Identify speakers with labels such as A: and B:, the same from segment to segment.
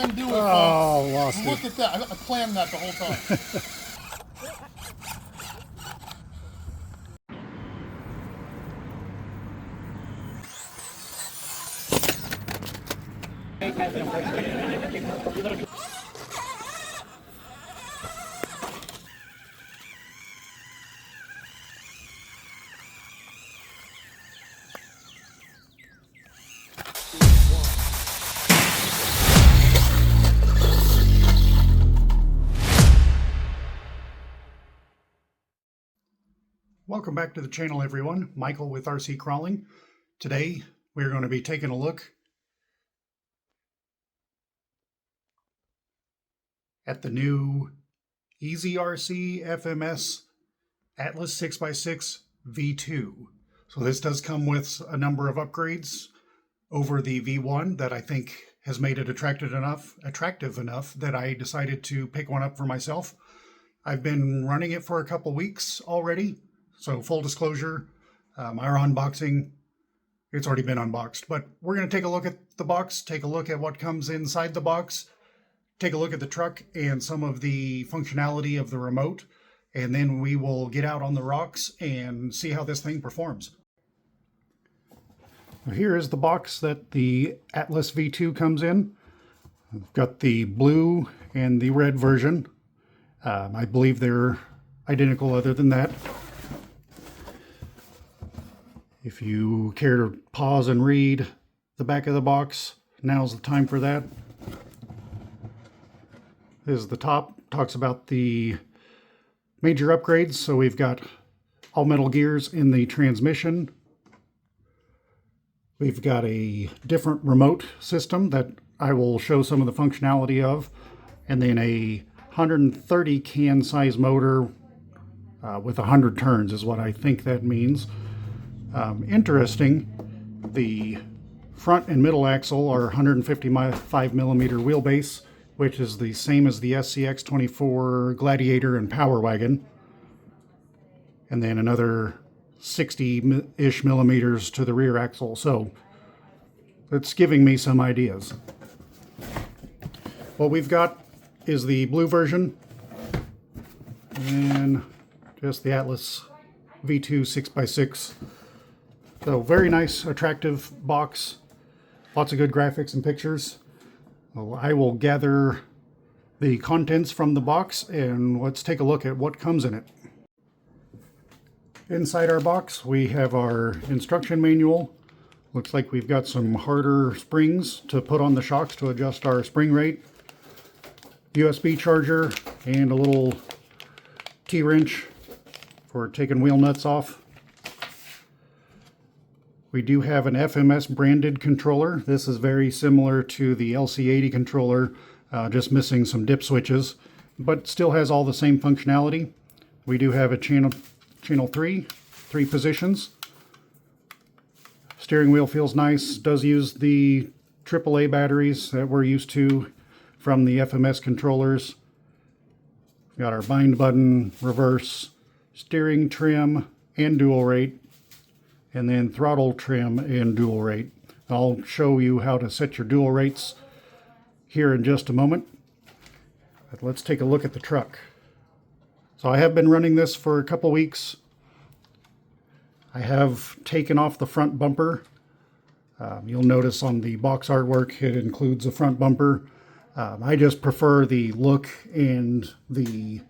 A: can do it.
B: Oh, lost
A: Look
B: it.
A: at that. I planned that the whole time.
B: Welcome back to the channel, everyone. Michael with RC Crawling. Today, we're going to be taking a look at the new Easy RC FMS Atlas 6x6 V2. So this does come with a number of upgrades over the V1 that I think has made it attractive enough that I decided to pick one up for myself. I've been running it for a couple weeks already. So full disclosure, our unboxing, it's already been unboxed, but we're going to take a look at the box, take a look at what comes inside the box, take a look at the truck and some of the functionality of the remote, and then we will get out on the rocks and see how this thing performs. Here is the box that the Atlas V2 comes in. I've got the blue and the red version. I believe they're identical other than that. If you care to pause and read the back of the box, now's the time for that. This is the top, talks about the major upgrades. So we've got all metal gears in the transmission. We've got a different remote system that I will show some of the functionality of, and then a 130 can size motor with 100 turns is what I think that means. Interesting, the front and middle axle are 155 millimeter wheelbase, which is the same as the SCX24 Gladiator and Power Wagon, and then another 60-ish millimeters to the rear axle. So it's giving me some ideas. What we've got is the blue version and just the Atlas V2 6x6. So very nice, attractive box. Lots of good graphics and pictures. Well, I will gather the contents from the box and let's take a look at what comes in it. Inside our box, we have our instruction manual. Looks like we've got some harder springs to put on the shocks to adjust our spring rate. USB charger and a little T-wrench for taking wheel nuts off. We do have an FMS branded controller. This is very similar to the LC80 controller, just missing some dip switches, but still has all the same functionality. We do have a channel 3 positions. Steering wheel feels nice, does use the AAA batteries that we're used to from the FMS controllers. We've got our bind button, reverse, steering trim, and dual rate, and then throttle trim and dual rate. I'll show you how to set your dual rates here in just a moment. But let's take a look at the truck. So I have been running this for a couple weeks. I have taken off the front bumper. You'll notice on the box artwork it includes a front bumper. I just prefer the look and the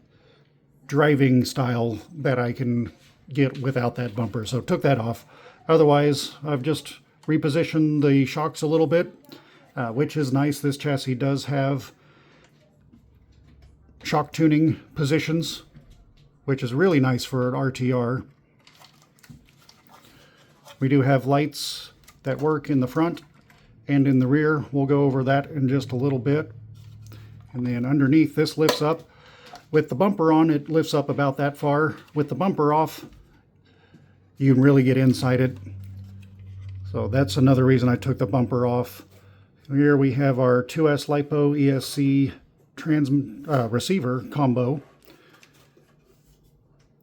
B: driving style that I can get without that bumper, so took that off. Otherwise, I've just repositioned the shocks a little bit, which is nice. This chassis does have shock tuning positions, which is really nice for an RTR. We do have lights that work in the front and in the rear. We'll go over that in just a little bit. And then underneath, this lifts up. With the bumper on, it lifts up about that far. With the bumper off, you can really get inside it. So that's another reason I took the bumper off. Here we have our 2S LiPo ESC receiver combo.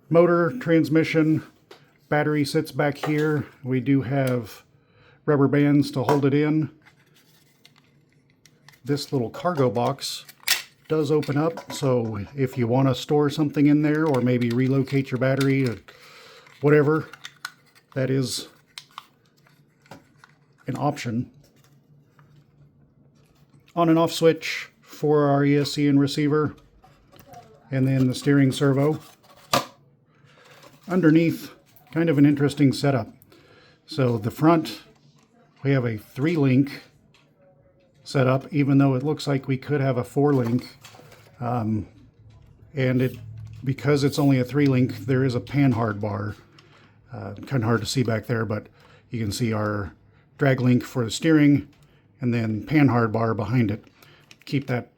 B: Motor, transmission, battery sits back here. We do have rubber bands to hold it in. this little cargo box does open up, so if you want to store something in there or maybe relocate your battery or whatever, that is an option. On and off switch for our ESC and receiver, and then the steering servo. Underneath, kind of an interesting setup. So the front, we have a 3-link setup, even though it looks like we could have a 4-link. And because it's only a 3-link, there is a panhard bar. Kind of hard to see back there, but you can see our drag link for the steering, and then panhard bar behind it. Keep that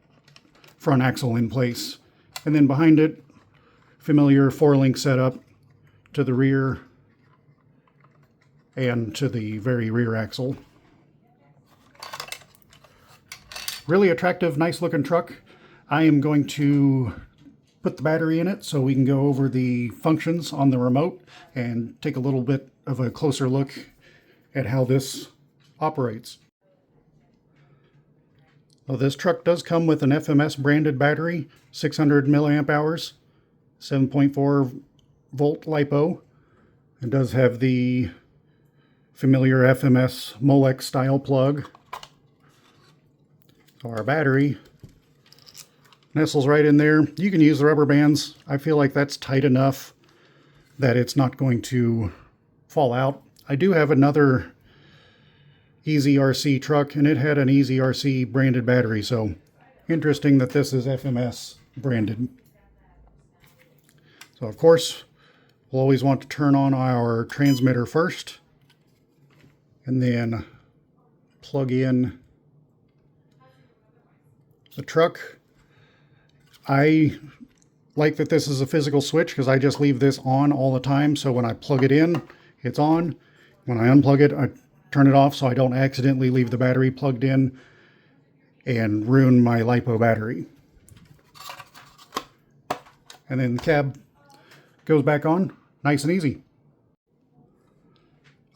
B: front axle in place. And then behind it, familiar 4-link setup to the rear and to the very rear axle. Really attractive, nice looking truck. I am going to put the battery in it so we can go over the functions on the remote and take a little bit of a closer look at how this operates. Well, this truck does come with an FMS branded battery, 600 milliamp hours, 7.4 volt LiPo. It does have the familiar FMS Molex style plug. So our battery nestles right in there. You can use the rubber bands. I feel like that's tight enough that it's not going to fall out. I do have another EasyRC truck, and it had an EasyRC branded battery, so interesting that this is FMS branded. So of course, we'll always want to turn on our transmitter first, and then plug in the truck. I like that this is a physical switch because I just leave this on all the time, so when I plug it in, it's on. When I unplug it, I turn it off so I don't accidentally leave the battery plugged in and ruin my LiPo battery. And then the cab goes back on, nice and easy.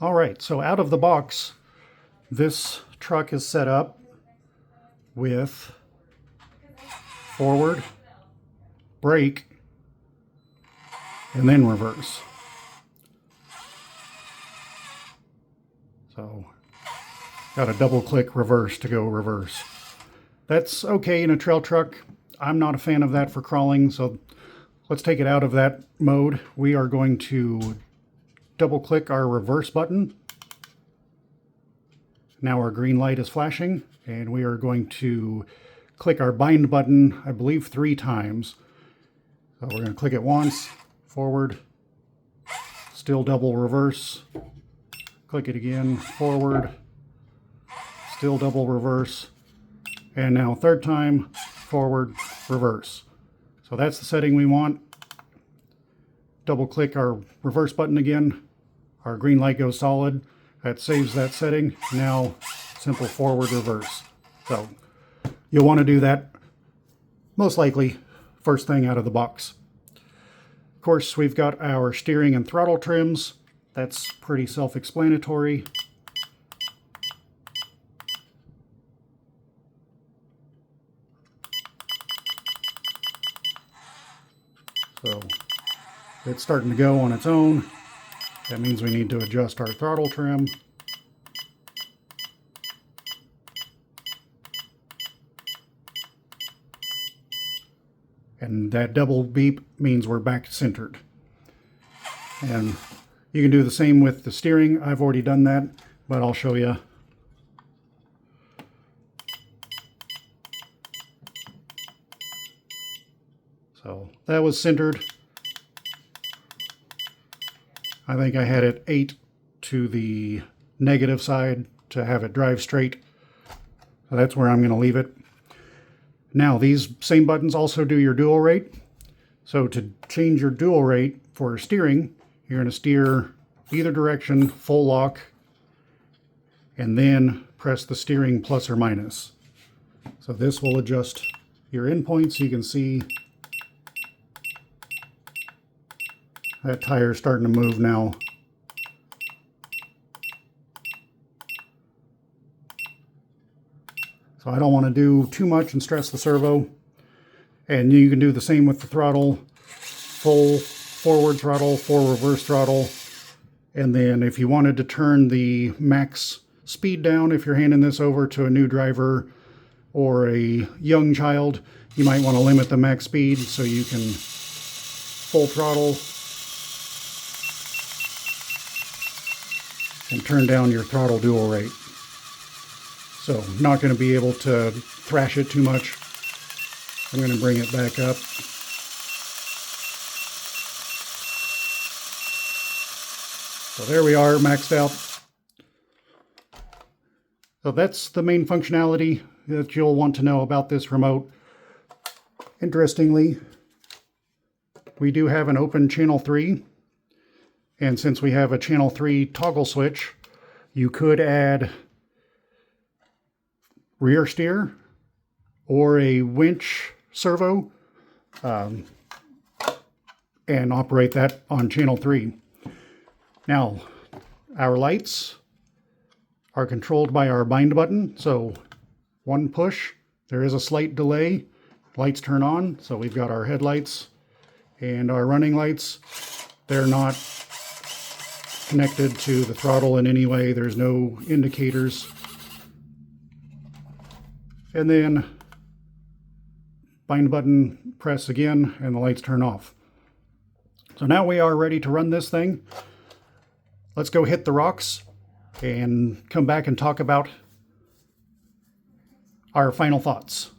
B: All right, so out of the box, this truck is set up with forward, brake, and then reverse. So, got to double click reverse to go reverse. That's okay in a trail truck. I'm not a fan of that for crawling, so let's take it out of that mode. We are going to double click our reverse button. Now our green light is flashing, and we are going to click our bind button, I believe 3 times. So we're going to click it once, forward, still double reverse, click it again, forward, still double reverse, and now 3rd time, forward, reverse. So that's the setting we want. Double click our reverse button again, our green light goes solid, that saves that setting. Now simple forward, reverse. So you'll want to do that most likely first thing out of the box. Of course, we've got our steering and throttle trims. That's pretty self-explanatory. So it's starting to go on its own. That means we need to adjust our throttle trim. And that double beep means we're back centered. And you can do the same with the steering. I've already done that, but I'll show you. So that was centered. I think I had it 8 to the negative side to have it drive straight. So that's where I'm going to leave it. Now these same buttons also do your dual rate. So to change your dual rate for steering, you're going to steer either direction, full lock, and then press the steering plus or minus. So this will adjust your endpoints. You can see that tire is starting to move now. So I don't want to do too much and stress the servo. And you can do the same with the throttle. Full forward throttle, full reverse throttle. And then if you wanted to turn the max speed down, if you're handing this over to a new driver or a young child, you might want to limit the max speed so you can full throttle and turn down your throttle dual rate. So not going to be able to thrash it too much. I'm going to bring it back up. So there we are, maxed out. So that's the main functionality that you'll want to know about this remote. Interestingly, we do have an open channel 3. And since we have a channel 3 toggle switch, you could add rear steer or a winch servo and operate that on channel 3. Now, our lights are controlled by our bind button. So one push, there is a slight delay, lights turn on. So we've got our headlights and our running lights. They're not connected to the throttle in any way. There's no indicators. And then bind button, press again, and the lights turn off. So now we are ready to run this thing. Let's go hit the rocks and come back and talk about our final thoughts.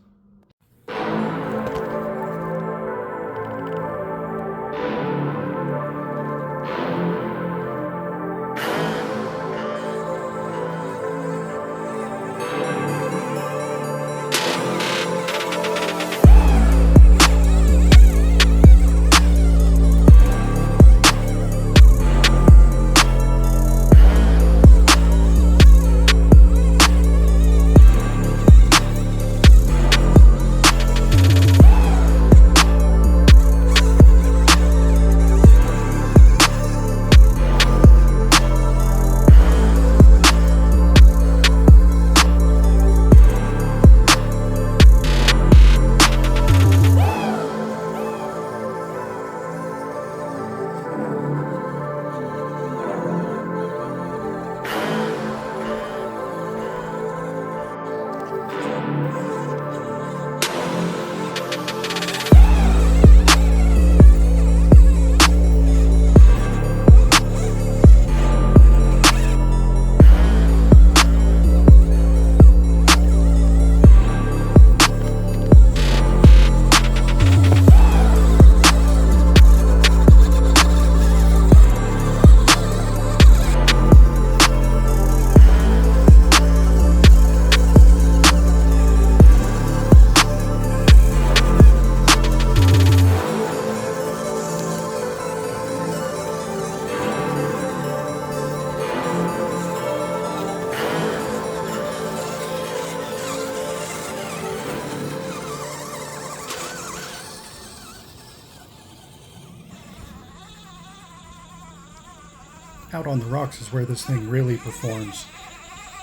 B: Out on the rocks is where this thing really performs.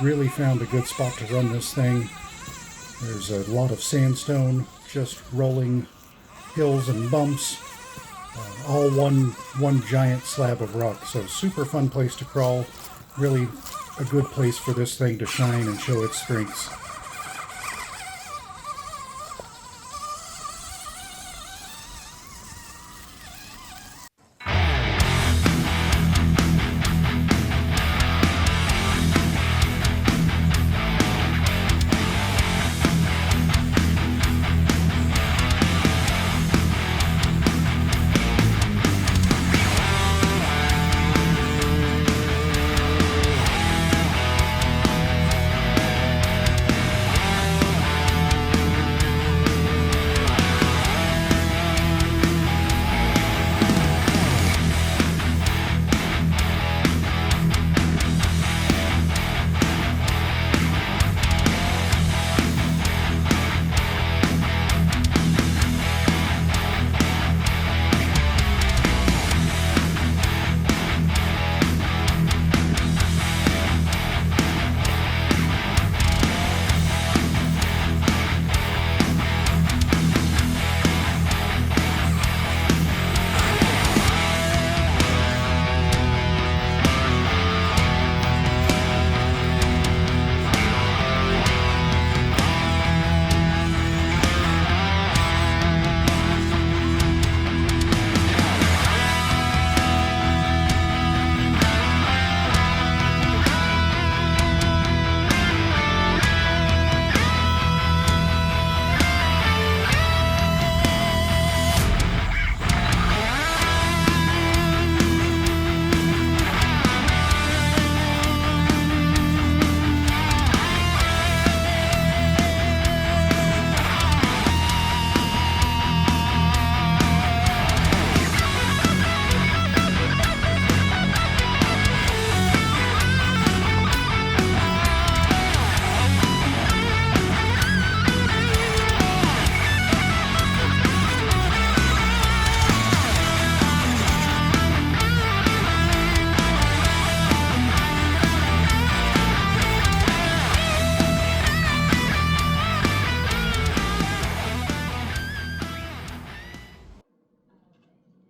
B: Really found a good spot to run this thing. There's a lot of sandstone, just rolling hills and bumps, all one giant slab of rock. So super fun place to crawl. Really a good place for this thing to shine and show its strengths.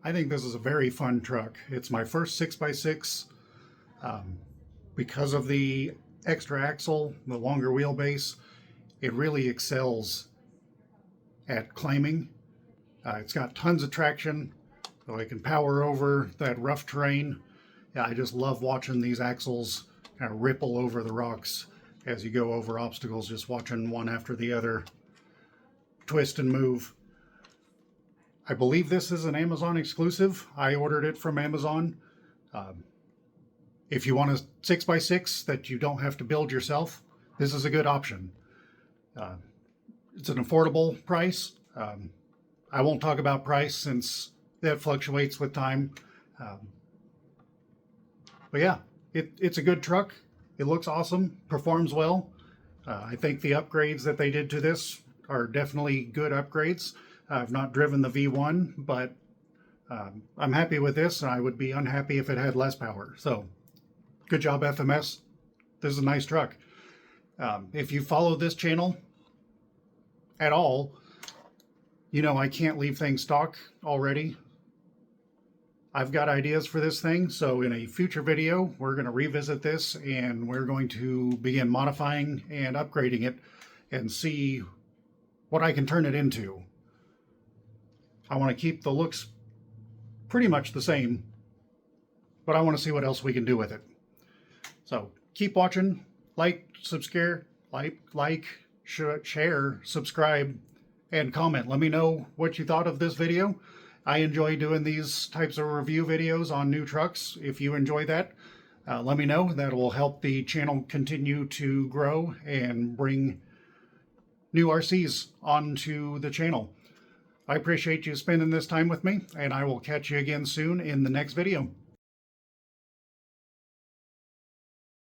B: I think this is a very fun truck. It's my first 6x6. Because of the extra axle, the longer wheelbase, it really excels at climbing. It's got tons of traction, so it can power over that rough terrain. Yeah, I just love watching these axles kind of ripple over the rocks as you go over obstacles, just watching one after the other twist and move. I believe this is an Amazon exclusive. I ordered it from Amazon. If you want a 6x6 that you don't have to build yourself, this is a good option. It's an affordable price. I won't talk about price since that fluctuates with time. But yeah, it's a good truck. It looks awesome, performs well. I think the upgrades that they did to this are definitely good upgrades. I've not driven the V1, but I'm happy with this, and I would be unhappy if it had less power. So, good job, FMS. This is a nice truck. If you follow this channel at all, you know I can't leave things stock already. I've got ideas for this thing, so in a future video, we're going to revisit this, and we're going to begin modifying and upgrading it and see what I can turn it into. I want to keep the looks pretty much the same, but I want to see what else we can do with it. So keep watching, subscribe, share, subscribe, and comment. Let me know what you thought of this video. I enjoy doing these types of review videos on new trucks. If you enjoy that, let me know. That will help the channel continue to grow and bring new RCs onto the channel. I appreciate you spending this time with me, and I will catch you again soon in the next video.